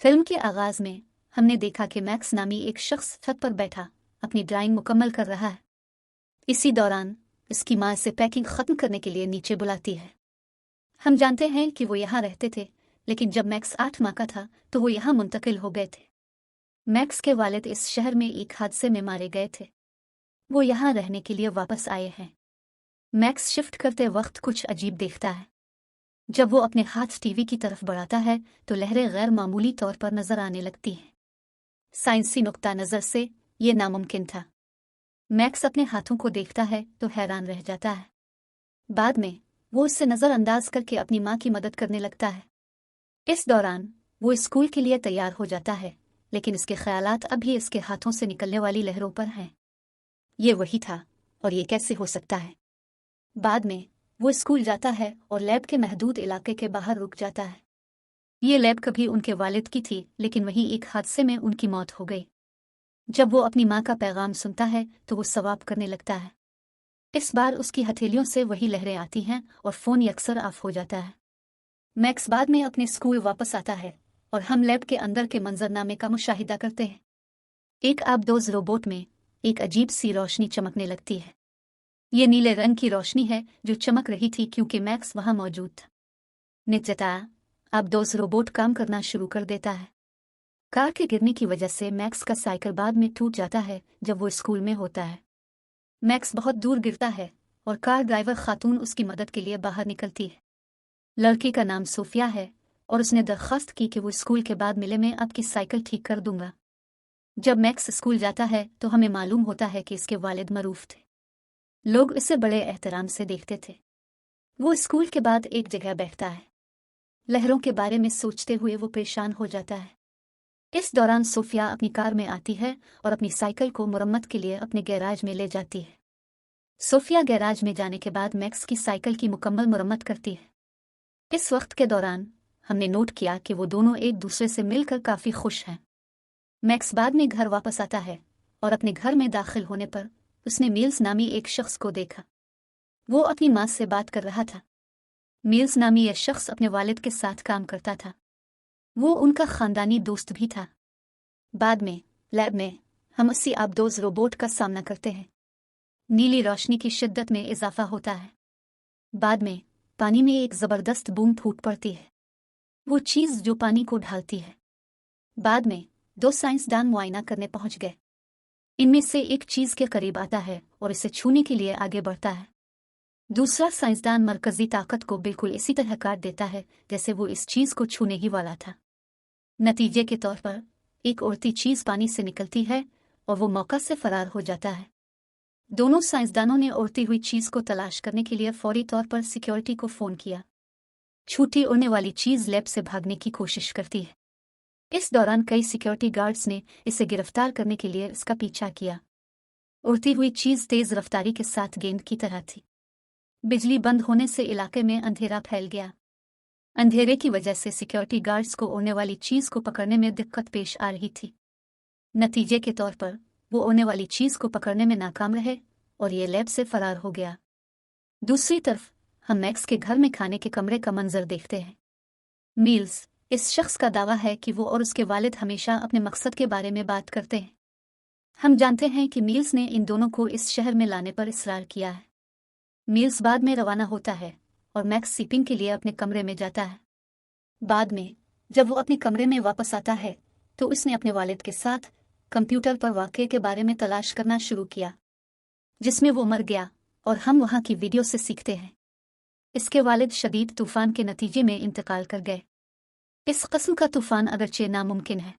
Film के आगाज में हमने देखा कि मैक्स नामी एक शख्स छत पर बैठा अपनी ड्राइंग मुकम्मल कर रहा है। इसी दौरान इसकी माँ इसे पैकिंग ख़त्म करने के लिए नीचे बुलाती है। हम जानते हैं कि वो यहाँ रहते थे, लेकिन जब मैक्स 8 माह का था तो वो यहाँ मुंतकिल हो गए थे। मैक्स के वालिद इस शहर में एक हादसे में मारे गए थे। वो यहाँ रहने के लिए वापस आए हैं। मैक्स शिफ्ट करते वक्त कुछ अजीब देखता है। जब वो अपने हाथ टीवी की तरफ बढ़ाता है तो लहरें गैर मामूली तौर पर नजर आने लगती हैं। साइंसी नुक्ता नज़र से ये नामुमकिन था। मैक्स अपने हाथों को देखता है तो हैरान रह जाता है। बाद में वो इससे नज़रअंदाज करके अपनी माँ की मदद करने लगता है। इस दौरान वो स्कूल के लिए तैयार हो जाता है, लेकिन इसके ख्यालात अभी इसके हाथों से निकलने वाली लहरों पर हैं। ये वही था, और ये कैसे हो सकता है। बाद में वो स्कूल जाता है और लैब के महदूद इलाके के बाहर रुक जाता है। ये लैब कभी उनके वालिद की थी, लेकिन वहीं एक हादसे में उनकी मौत हो गई। जब वो अपनी माँ का पैगाम सुनता है तो वो सवाब करने लगता है। इस बार उसकी हथेलियों से वही लहरें आती हैं और फ़ोन यकसर ऑफ हो जाता है। मैक्स बाद में अपने स्कूल वापस आता है और हम लैब के अंदर के मंजरनामे का मुशाहिदा करते हैं। एक आबदोज रोबोट में एक अजीब सी रोशनी चमकने लगती है। ये नीले रंग की रोशनी है जो चमक रही थी क्योंकि मैक्स वहां मौजूद था। नित्यता आबदोज रोबोट काम करना शुरू कर देता है। कार के गिरने की वजह से मैक्स का साइकिल बाद में टूट जाता है जब वो स्कूल में होता है। मैक्स बहुत दूर गिरता है और कार ड्राइवर खातून उसकी मदद के लिए बाहर निकलती है। लड़की का नाम सोफिया है और उसने दरख्वास्त की कि वो स्कूल के बाद मिले में आपकी साइकिल ठीक कर दूंगा। जब मैक्स स्कूल जाता है तो हमें मालूम होता है कि इसके वालिद मरूफ थे। लोग इसे बड़े एहतराम से देखते थे। वो स्कूल के बाद एक जगह बैठता है। लहरों के बारे में सोचते हुए वो परेशान हो जाता है। इस दौरान सोफिया अपनी कार में आती है और अपनी साइकिल को मुरम्मत के लिए अपने गैराज में ले जाती है। सोफिया गैराज में जाने के बाद मैक्स की साइकिल की मुकम्मल मुरम्मत करती है। इस वक्त के दौरान हमने नोट किया कि वो दोनों एक दूसरे से मिलकर काफ़ी खुश हैं। मैक्स बाद में घर वापस आता है और अपने घर में दाखिल होने पर उसने मील्स नामी एक शख्स को देखा। वो अपनी माँ से बात कर रहा था। मील्स नामी यह शख्स अपने वालिद के साथ काम करता था। वो उनका ख़ानदानी दोस्त भी था। बाद में लैब में हम उसी आबदोज रोबोट का सामना करते हैं। नीली रोशनी की शिद्दत में इजाफा होता है। बाद में पानी में एक ज़बरदस्त बूंद फूट पड़ती है, वो चीज़ जो पानी को ढालती है। बाद में 2 साइंसदान मुआयना करने पहुंच गए। इनमें से एक चीज़ के करीब आता है और इसे छूने के लिए आगे बढ़ता है। दूसरा साइंसदान मरकज़ी ताकत को बिल्कुल इसी तरह काट देता है जैसे वो इस चीज़ को छूने ही वाला था। नतीजे के तौर पर एक उड़ती चीज़ पानी से निकलती है और वो मौका से फरार हो जाता है। दोनों साइंसदानों ने उड़ती हुई चीज़ को तलाश करने के लिए फौरी तौर पर सिक्योरिटी को फ़ोन किया। छूटी उड़ने वाली चीज़ लैब से भागने की कोशिश करती है। इस दौरान कई सिक्योरिटी गार्ड्स ने इसे गिरफ्तार करने के लिए इसका पीछा किया। उड़ती हुई चीज़ तेज़ रफ्तारी के साथ गेंद की तरह थी। बिजली बंद होने से इलाके में अंधेरा फैल गया। अंधेरे की वजह से सिक्योरिटी गार्ड्स को उड़ने वाली चीज़ को पकड़ने में दिक्कत पेश आ रही थी। नतीजे के तौर पर वो उड़ने वाली चीज़ को पकड़ने में नाकाम रहे और ये लैब से फरार हो गया। दूसरी तरफ हम मैक्स के घर में खाने के कमरे का मंजर देखते हैं। मील्स इस शख्स का दावा है कि वो और उसके वालिद हमेशा अपने मकसद के बारे में बात करते हैं। हम जानते हैं कि मील्स ने इन दोनों को इस शहर में लाने पर इसरार किया है। मील्स बाद में रवाना होता है और मैक्स सीपिंग के लिए अपने कमरे में जाता है। बाद में जब वो अपने कमरे में वापस आता है तो उसने अपने वालिद के साथ कंप्यूटर पर वाक़ये के बारे में तलाश करना शुरू किया जिसमें वो मर गया, और हम वहाँ की वीडियो से सीखते हैं इसके वालिद शदीद तूफ़ान के नतीजे में इंतकाल कर गए। इस किस्म का तूफ़ान अगरचे नामुमकिन है।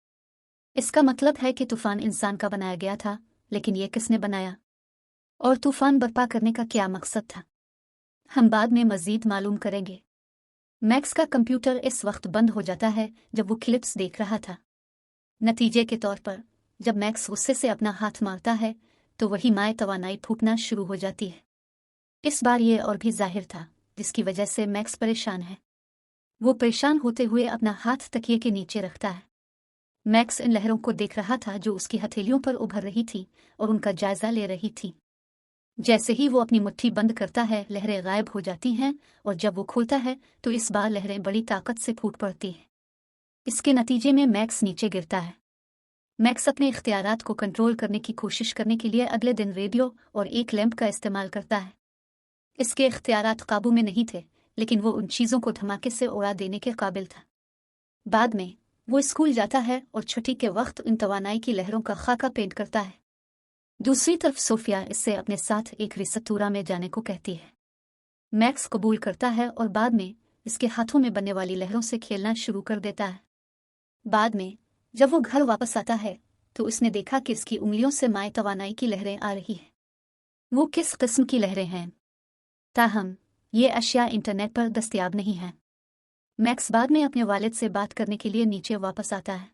इसका मतलब है कि तूफ़ान इंसान का बनाया गया था, लेकिन ये किसने बनाया और तूफ़ान बर्पा करने का क्या मकसद था, हम बाद में मज़ीद मालूम करेंगे। मैक्स का कंप्यूटर इस वक्त बंद हो जाता है जब वो क्लिप्स देख रहा था। नतीजे के तौर पर जब मैक्स गुस्से से अपना हाथ मारता है तो वही माए तवानाई फूटना शुरू हो जाती है। इस बार ये और भी जाहिर था, जिसकी वजह से मैक्स परेशान है। वो परेशान होते हुए अपना हाथ तकिए के नीचे रखता है। मैक्स इन लहरों को देख रहा था जो उसकी हथेलियों पर उभर रही थी और उनका जायजा ले रही थी। जैसे ही वो अपनी मुट्ठी बंद करता है लहरें गायब हो जाती हैं, और जब वो खोलता है तो इस बार लहरें बड़ी ताकत से फूट पड़ती हैं। اس کے نتیجے میں میکس نیچے گرتا ہے۔ میکس اپنے اختیارات کو کنٹرول کرنے کی کوشش کرنے کے لیے اگلے دن ریڈیو اور ایک لیمپ کا استعمال کرتا ہے۔ اس کے اختیارات قابو میں نہیں تھے، لیکن وہ ان چیزوں کو دھماکے سے اڑا دینے کے قابل تھا۔ بعد میں وہ اسکول جاتا ہے اور چھٹی کے وقت ان توانائی کی لہروں کا خاکہ پینٹ کرتا ہے۔ دوسری طرف صوفیا اس سے اپنے ساتھ ایک ریستوراں میں جانے کو کہتی ہے۔ میکس قبول کرتا ہے اور بعد میں اس کے ہاتھوں میں بننے والی لہروں سے کھیلنا شروع کر دیتا ہے۔ بعد میں جب وہ گھر واپس آتا ہے تو اس نے دیکھا کہ اس کی انگلیوں سے مائع توانائی کی لہریں آ رہی ہیں۔ وہ کس قسم کی لہریں ہیں؟ تاہم یہ اشیاء انٹرنیٹ پر دستیاب نہیں ہیں۔ میکس بعد میں اپنے والد سے بات کرنے کے لیے نیچے واپس آتا ہے۔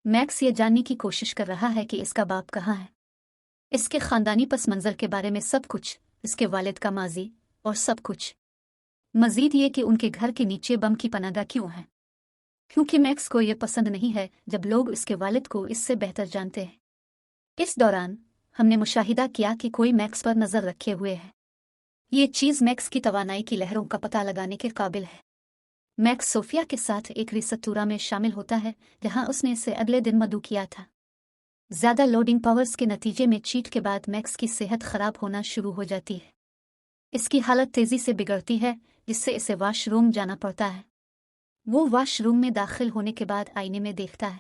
میکس یہ جاننے کی کوشش کر رہا ہے کہ اس کا باپ کہاں ہے، اس کے خاندانی پس منظر کے بارے میں سب کچھ، اس کے والد کا ماضی اور سب کچھ۔ مزید یہ کہ ان کے گھر کے نیچے بم کی پناہ گاہ کیوں ہے، کیونکہ میکس کو یہ پسند نہیں ہے جب لوگ اس کے والد کو اس سے بہتر جانتے ہیں۔ اس دوران ہم نے مشاہدہ کیا کہ کوئی میکس پر نظر رکھے ہوئے ہے۔ یہ چیز میکس کی توانائی کی لہروں کا پتہ لگانے کے قابل ہے۔ میکس صوفیا کے ساتھ ایک ریستوراں میں شامل ہوتا ہے جہاں اس نے اسے اگلے دن مدعو کیا تھا۔ زیادہ لوڈنگ پاورز کے نتیجے میں چیٹ کے بعد میکس کی صحت خراب ہونا شروع ہو جاتی ہے۔ اس کی حالت تیزی سے بگڑتی ہے جس سے اسے واش روم جانا پڑتا ہے۔ وہ واش روم میں داخل ہونے کے بعد آئینے میں دیکھتا ہے۔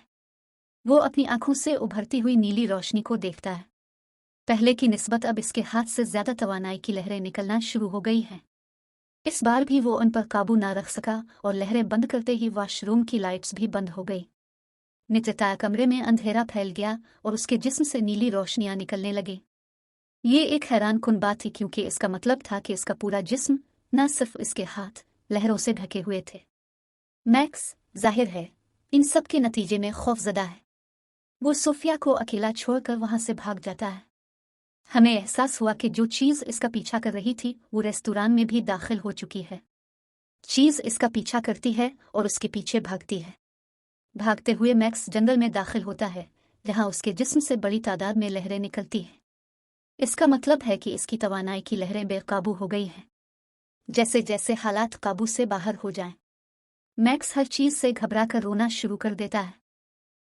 وہ اپنی آنکھوں سے ابھرتی ہوئی نیلی روشنی کو دیکھتا ہے۔ پہلے کی نسبت اب اس کے ہاتھ سے زیادہ توانائی کی لہریں نکلنا شروع ہو گئی ہیں۔ اس بار بھی وہ ان پر قابو نہ رکھ سکا اور لہریں بند کرتے ہی واش روم کی لائٹس بھی بند ہو گئی۔ نچتا کمرے میں اندھیرا پھیل گیا اور اس کے جسم سے نیلی روشنیاں نکلنے لگیں۔ یہ ایک حیران کن بات تھی کیونکہ اس کا مطلب تھا کہ اس کا پورا جسم، نہ صرف اس کے ہاتھ، لہروں سے ڈھکے ہوئے تھے۔ میکس ظاہر ہے ان سب کے نتیجے میں خوف زدہ ہے۔ وہ صوفیا کو اکیلا چھوڑ کر وہاں سے بھاگ جاتا ہے۔ ہمیں احساس ہوا کہ جو چیز اس کا پیچھا کر رہی تھی وہ ریستوران میں بھی داخل ہو چکی ہے۔ چیز اس کا پیچھا کرتی ہے اور اس کے پیچھے بھاگتی ہے۔ بھاگتے ہوئے میکس جنگل میں داخل ہوتا ہے جہاں اس کے جسم سے بڑی تعداد میں لہریں نکلتی ہیں۔ اس کا مطلب ہے کہ اس کی توانائی کی لہریں بے قابو ہو گئی ہیں۔ جیسے جیسے حالات قابو سے باہر ہو جائیں، میکس ہر چیز سے گھبرا کر رونا شروع کر دیتا ہے۔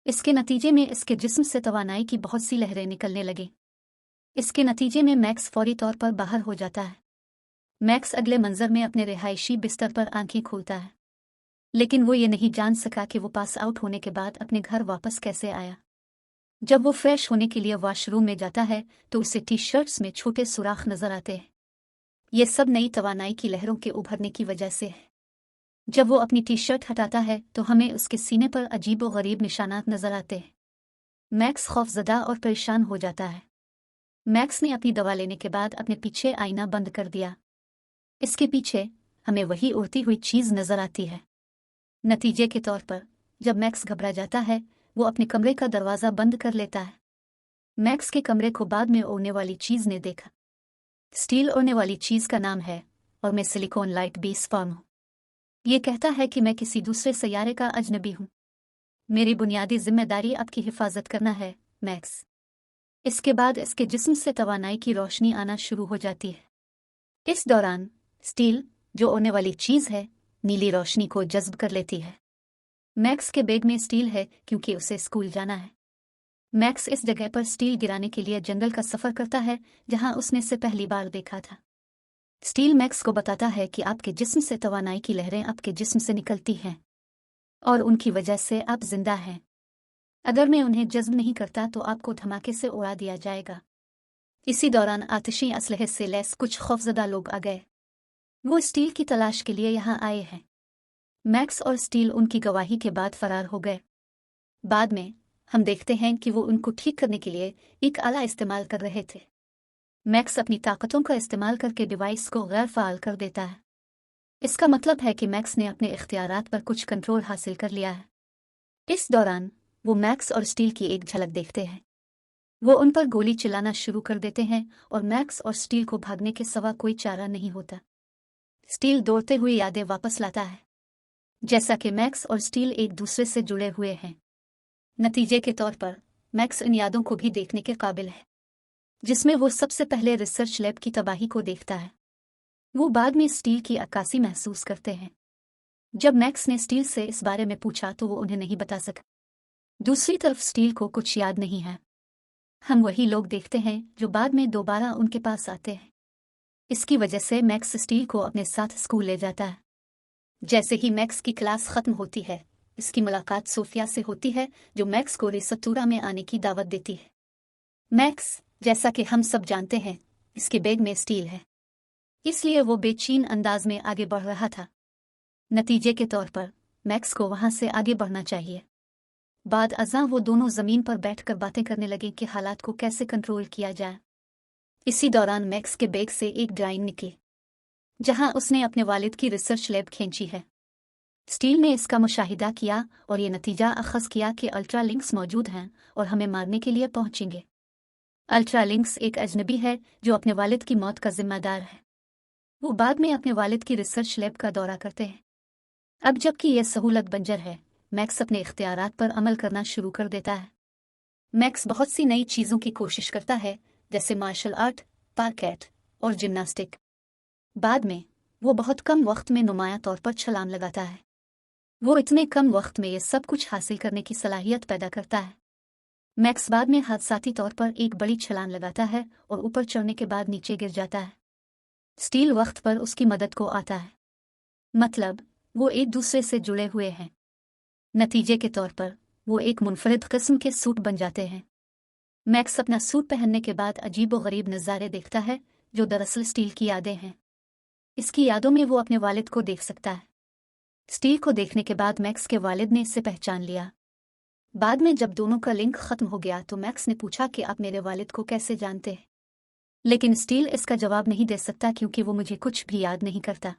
اس کے نتیجے میں اس کے جسم سے توانائی کی بہت سی لہریں نکلنے لگیں۔ اس کے نتیجے میں میکس فوری طور پر باہر ہو جاتا ہے۔ میکس اگلے منظر میں اپنے رہائشی بستر پر آنکھیں کھولتا ہے، لیکن وہ یہ نہیں جان سکا کہ وہ پاس آؤٹ ہونے کے بعد اپنے گھر واپس کیسے آیا۔ جب وہ فریش ہونے کے لیے واش روم میں جاتا ہے تو اسے ٹی شرٹس میں چھوٹے سوراخ نظر آتے ہیں۔ یہ سب نئی توانائی کی لہروں کے ابھرنے کی وجہ سے ہے۔ جب وہ اپنی ٹی شرٹ ہٹاتا ہے تو ہمیں اس کے سینے پر عجیب و غریب نشانات نظر آتے ہیں۔ میکس خوف زدہ اور پریشان ہو جاتا ہے۔ میکس نے اپنی دوا لینے کے بعد اپنے پیچھے آئینہ بند کر دیا۔ اس کے پیچھے ہمیں وہی اڑتی ہوئی چیز نظر آتی ہے۔ نتیجے کے طور پر جب میکس گھبرا جاتا ہے وہ اپنے کمرے کا دروازہ بند کر لیتا ہے۔ میکس کے کمرے کو بعد میں اڑنے والی چیز نے دیکھا۔ سٹیل اڑنے والی چیز کا نام ہے اور میں سلیکون لائٹ بیس فارم ہوں۔ یہ کہتا ہے کہ میں کسی دوسرے سیارے کا اجنبی ہوں۔ میری بنیادی ذمہ داری آپ کی حفاظت کرنا ہے، میکس۔ اس کے بعد اس کے جسم سے توانائی کی روشنی آنا شروع ہو جاتی ہے۔ اس دوران سٹیل، جو اڑنے والی چیز ہے، نیلی روشنی کو جذب کر لیتی ہے۔ میکس کے بیگ میں سٹیل ہے کیونکہ اسے اسکول جانا ہے۔ میکس اس جگہ پر سٹیل گرانے کے لیے جنگل کا سفر کرتا ہے جہاں اس نے اسے پہلی بار دیکھا تھا۔ سٹیل میکس کو بتاتا ہے کہ آپ کے جسم سے توانائی کی لہریں آپ کے جسم سے نکلتی ہیں اور ان کی وجہ سے آپ زندہ ہیں۔ اگر میں انہیں جذب نہیں کرتا تو آپ کو دھماکے سے اڑا دیا جائے گا۔ اسی دوران آتشی اسلحے سے لیس کچھ خوفزدہ لوگ آ گئے۔ وہ سٹیل کی تلاش کے لیے یہاں آئے ہیں۔ میکس اور سٹیل ان کی گواہی کے بعد فرار ہو گئے۔ بعد میں ہم دیکھتے ہیں کہ وہ ان کو ٹھیک کرنے کے لیے ایک آلہ استعمال کر رہے تھے۔ میکس اپنی طاقتوں کا استعمال کر کے ڈیوائس کو غیر فعال کر دیتا ہے۔ اس کا مطلب ہے کہ میکس نے اپنے اختیارات پر کچھ کنٹرول حاصل کر لیا ہے۔ اس دوران وہ میکس اور سٹیل کی ایک جھلک دیکھتے ہیں۔ وہ ان پر گولی چلانا شروع کر دیتے ہیں اور میکس اور سٹیل کو بھاگنے کے سوا کوئی چارہ نہیں ہوتا۔ سٹیل دوڑتے ہوئے یادیں واپس لاتا ہے، جیسا کہ میکس اور سٹیل ایک دوسرے سے جڑے ہوئے ہیں۔ نتیجے کے طور پر میکس ان یادوں کو بھی دیکھنے کے قابل ہے، جس میں وہ سب سے پہلے ریسرچ لیب کی تباہی کو دیکھتا ہے۔ وہ بعد میں سٹیل کی عکاسی محسوس کرتے ہیں۔ जब मैक्स ने स्टील से इस बारे में पूछा तो वो उन्हें नहीं बता सका। दूसरी तरफ स्टील को कुछ याद नहीं है। हम वही लोग देखते हैं जो बाद में दोबारा उनके पास आते हैं। इसकी वजह से मैक्स स्टील को अपने साथ स्कूल ले जाता है। जैसे ही मैक्स की क्लास खत्म होती है, इसकी मुलाकात सोफिया से होती है जो मैक्स को रेस्टोरा में आने की दावत देती है। मैक्स, जैसा कि हम सब जानते हैं, इसके बैग में स्टील है, इसलिए वो बेचैन अंदाज में आगे बढ़ रहा था। नतीजे के तौर पर मैक्स को वहां से आगे बढ़ना चाहिए। बाद अज़ां वो दोनों जमीन पर बैठकर बातें करने लगे कि हालात को कैसे कंट्रोल किया जाए। इसी दौरान मैक्स के बैग से एक ड्राइंग निकली जहां उसने अपने वालिद की रिसर्च लैब खींची है। स्टील ने इसका मुशाहिदा किया और ये नतीजा अखज़ किया कि अल्ट्रालिंक्स मौजूद हैं और हमें मारने के लिए पहुंचेंगे। अल्ट्रालिंक्स एक अजनबी है जो अपने वालिद की मौत का जिम्मेदार है। वो बाद में अपने वालिद की रिसर्च लैब का दौरा करते हैं। अब जबकि यह सहूलत बंजर है, मैक्स अपने इख्तियारात पर अमल करना शुरू कर देता है। मैक्स बहुत सी नई चीज़ों की कोशिश करता है, जैसे मार्शल आर्ट, पार्केट और जिम्नास्टिक। बाद में वो बहुत कम वक्त में नुमाया तौर पर छलांग लगाता है। वो इतने कम वक्त में ये सब कुछ हासिल करने की सलाहियत पैदा करता है। मैक्स बाद में हादसाती तौर पर एक बड़ी छलांग लगाता है और ऊपर चढ़ने के बाद नीचे गिर जाता है। स्टील वक्त पर उसकी मदद को आता है, मतलब वो एक दूसरे से जुड़े हुए हैं। नतीजे के तौर पर वो एक मुनफरिद किस्म के सूट बन जाते हैं। मैक्स अपना सूट पहनने के बाद अजीब व गरीब नज़ारे देखता है जो दरअसल स्टील की यादें हैं। इसकी यादों में वो अपने वालिद को देख सकता है। स्टील को देखने के बाद मैक्स के वालिद ने इसे पहचान लिया। बाद में जब दोनों का लिंक खत्म हो गया तो मैक्स ने पूछा कि आप मेरे वालिद को कैसे जानते हैं, लेकिन स्टील इसका जवाब नहीं दे सकता क्योंकि वो मुझे कुछ भी याद नहीं करता।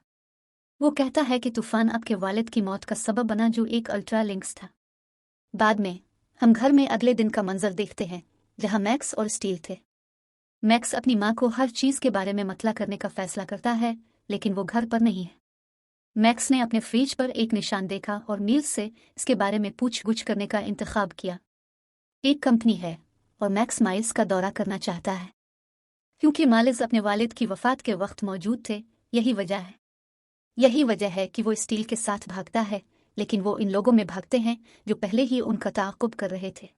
वो कहता है कि तूफान आपके वालिद की मौत का सबब बना जो एक अल्ट्रा लिंक्स था। बाद में हम घर में अगले दिन का मंजर देखते हैं जहां मैक्स और स्टील थे। मैक्स अपनी माँ को हर चीज़ के बारे में मतला करने का फैसला करता है, लेकिन वो घर पर नहीं है। मैक्स ने अपने फ्रिज पर एक निशान देखा और मील्स से इसके बारे में पूछ-गुछ करने का इंतखाब किया। एक कंपनी है और मैक्स माइल्स का दौरा करना चाहता है क्योंकि मालिस अपने वालिद की वफ़ात के वक्त मौजूद थे। यही वजह है कि वो स्टील के साथ भागता है, लेकिन वो इन लोगों में भागते हैं जो पहले ही उनका ताक़ुब कर रहे थे।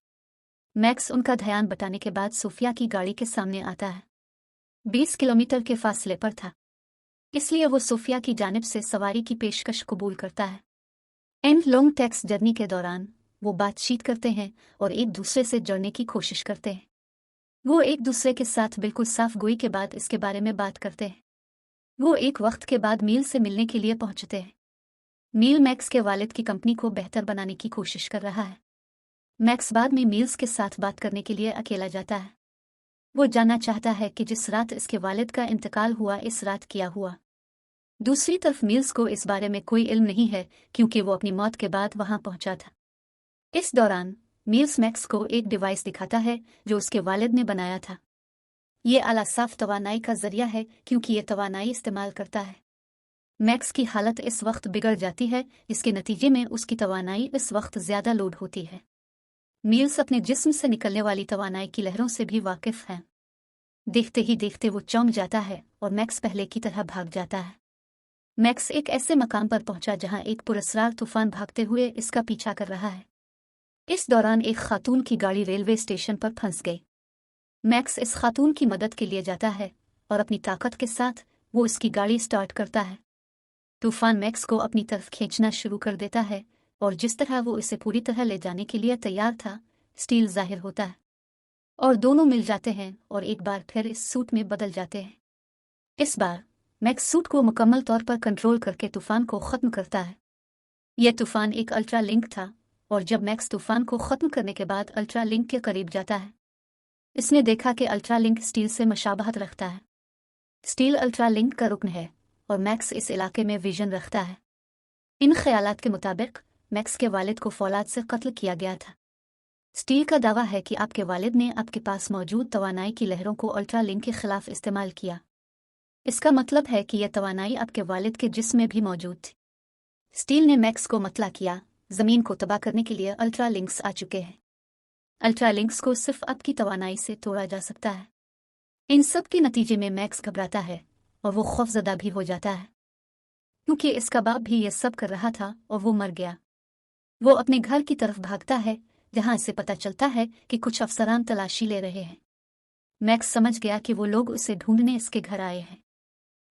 मैक्स उनका ध्यान बटाने के बाद सोफिया की गाड़ी के सामने आता है। 20 किलोमीटर के फासले पर था, इसलिए वो सोफिया की जानिब से सवारी की पेशकश कबूल करता है। इन लॉन्ग टैक्स जर्नी के दौरान वो बातचीत करते हैं और एक दूसरे से जुड़ने की कोशिश करते हैं। वो एक दूसरे के साथ बिल्कुल साफ गोई के बाद इसके बारे में बात करते हैं। वो एक वक्त के बाद मील से मिलने के लिए पहुंचते हैं। मील मैक्स के वालिद की कंपनी को बेहतर बनाने की कोशिश कर रहा है। मैक्स बाद में मील्स के साथ बात करने के लिए अकेला जाता है। वो जानना चाहता है कि जिस रात इसके वालिद का इंतकाल हुआ इस रात क्या हुआ। दूसरी तरफ मील्स को इस बारे में कोई इल्म नहीं है क्योंकि वो अपनी मौत के बाद वहां पहुंचा था। इस दौरान मील्स मैक्स को एक डिवाइस दिखाता है जो उसके वालिद ने बनाया था। ये आला साफ तवानाई का जरिया है क्योंकि ये तवानाई इस्तेमाल करता है। मैक्स की हालत इस वक्त बिगड़ जाती है, जिसके नतीजे में उसकी तवानाई इस वक्त ज्यादा लोड होती है। मील्स अपने जिस्म से निकलने वाली तवानाई की लहरों से भी वाकिफ हैं। देखते ही देखते वो चौंक जाता है और मैक्स पहले की तरह भाग जाता है। मैक्स एक ऐसे मकाम पर पहुंचा जहां एक पुरस्रार तूफान भागते हुए इसका पीछा कर रहा है। इस दौरान एक खातून की गाड़ी रेलवे स्टेशन पर फंस गई। मैक्स इस खातून की मदद के लिए जाता है और अपनी ताकत के साथ वो इसकी गाड़ी स्टार्ट करता है। तूफान मैक्स को अपनी तरफ खींचना शुरू कर देता है और जिस तरह वो इसे पूरी तरह ले जाने के लिए तैयार था, स्टील जाहिर होता है और दोनों मिल जाते हैं और एक बार फिर इस सूट में बदल जाते हैं। इस बार मैक्स सूट को मुकम्मल तौर पर कंट्रोल करके तूफान को ख़त्म करता है। यह तूफान एक अल्ट्रा लिंक था और जब मैक्स तूफान को ख़त्म करने के बाद अल्ट्रा लिंक के करीब जाता है, इसने देखा कि अल्ट्रा लिंक स्टील से मशाबहत रखता है। स्टील अल्ट्रा लिंक का रुकन है और मैक्स इस इलाके में विजन रखता है। इन ख्यालात के मुताबिक मैक्स के वालिद को फौलाद से कत्ल किया गया था। स्टील का दावा है कि आपके वालिद ने आपके पास मौजूद तवानाई की लहरों को अल्ट्रा लिंक के खिलाफ इस्तेमाल किया। इसका मतलब है कि यह तवानाई आपके वालिद के जिस्म में भी मौजूद थी। स्टील ने मैक्स को मतला किया, ज़मीन को तबाह करने के लिए अल्ट्रा लिंक्स आ चुके हैं। अल्ट्रा लिंक्स को सिर्फ आपकी तवानाई से तोड़ा जा सकता है। इन सब के नतीजे में मैक्स घबराता है और वो खौफजदा भी हो जाता है क्योंकि इसका बाप भी ये सब कर रहा था और वो मर गया। वो अपने घर की तरफ भागता है जहां इसे पता चलता है कि कुछ अफसरान तलाशी ले रहे हैं। मैक्स समझ गया कि वो लोग उसे ढूंढने इसके घर आए हैं।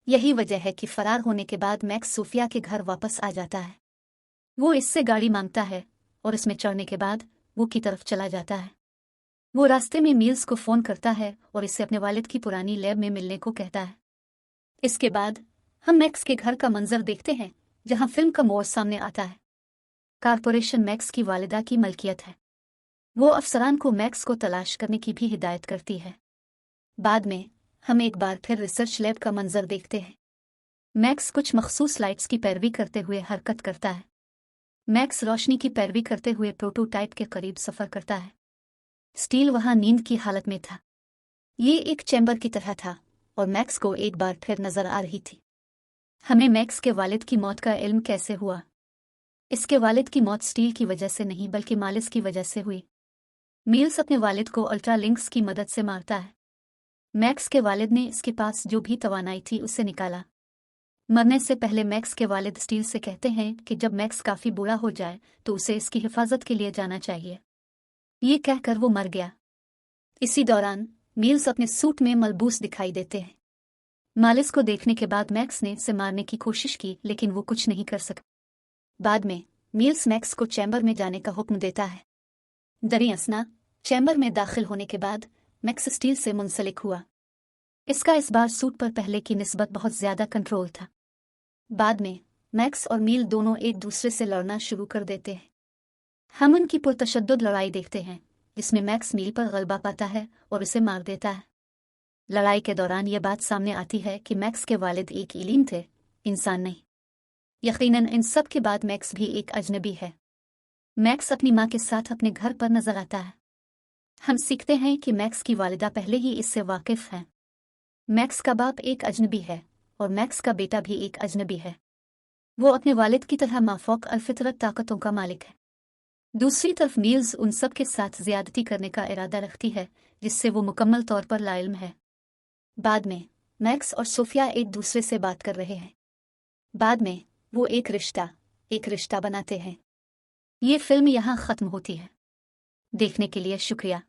यही वजह है कि फरार होने के बाद मैक्स सोफिया के घर वापस आ जाता है। वो इससे गाड़ी मांगता है और इसमें चढ़ने के बाद वो की तरफ चला जाता है। वो रास्ते में मील्स को फ़ोन करता है और इससे अपने वालिद की पुरानी लैब में मिलने को कहता है। इसके बाद हम मैक्स के घर का मंजर देखते हैं जहां फिल्म का मोड़ सामने आता है। कारपोरेशन मैक्स की वालिदा की मलकियत है। वो अफसरान को मैक्स को तलाश करने की भी हिदायत करती है। बाद में हम एक बार फिर रिसर्च लैब का मंजर देखते हैं। मैक्स कुछ मखसूस लाइट्स की पैरवी करते हुए हरकत करता है। मैक्स रोशनी की पैरवी करते हुए प्रोटोटाइप के करीब सफ़र करता है। स्टील वहां नींद की हालत में था। ये एक चैम्बर की तरह था और मैक्स को एक बार फिर नजर आ रही थी। हमें मैक्स के वालिद की मौत का इल्म कैसे हुआ? इसके वालिद की मौत स्टील की वजह से नहीं बल्कि मालिस की वजह से हुई। मील्स अपने वालिद को अल्ट्रालिंक्स की मदद से मारता है। मैक्स के वालिद ने इसके पास जो भी तवानाई थी उसे निकाला। मरने से पहले मैक्स के वालिद स्टील से कहते हैं कि जब मैक्स काफ़ी बुरा हो जाए तो उसे इसकी हिफाजत के लिए जाना चाहिए। ये कहकर वो मर गया। इसी दौरान मील्स अपने सूट में मलबूस दिखाई देते हैं। मालिस को देखने के बाद मैक्स ने इसे मारने की कोशिश की लेकिन वो कुछ नहीं कर सका। बाद में मील्स मैक्स को चैम्बर में जाने का हुक्म देता है। दरियासना चैम्बर में दाखिल होने के बाद मैक्स स्टील से मुंसलिक हुआ। इसका इस बार सूट पर पहले की निस्बत बहुत ज़्यादा कंट्रोल था। बाद में मैक्स और मील दोनों एक दूसरे से लड़ना शुरू कर देते हैं। हम उनकी पुरतशद्दुद लड़ाई देखते हैं जिसमें मैक्स मील पर गलबा पाता है और इसे मार देता है। लड़ाई के दौरान यह बात सामने आती है कि मैक्स के वालिद एक एलियन थे, इंसान नहीं। यकीनन इन सब के बाद मैक्स भी एक अजनबी है। मैक्स अपनी माँ के साथ अपने घर पर नजर आता है। हम सीखते हैं कि मैक्स की वालिदा पहले ही इससे वाकिफ हैं। मैक्स का बाप एक अजनबी है और मैक्स का बेटा भी एक अजनबी है। वो अपने वालिद की तरह माफौक अलफितरत ताकतों का मालिक है। दूसरी तरफ मील्स उन सब के साथ ज्यादती करने का इरादा रखती है जिससे वो मुकम्मल तौर पर लाइल्म है। बाद में मैक्स और सोफिया एक दूसरे से बात कर रहे हैं। बाद में वो एक रिश्ता बनाते हैं। ये फिल्म यहाँ ख़त्म होती है। देखने के लिए शुक्रिया।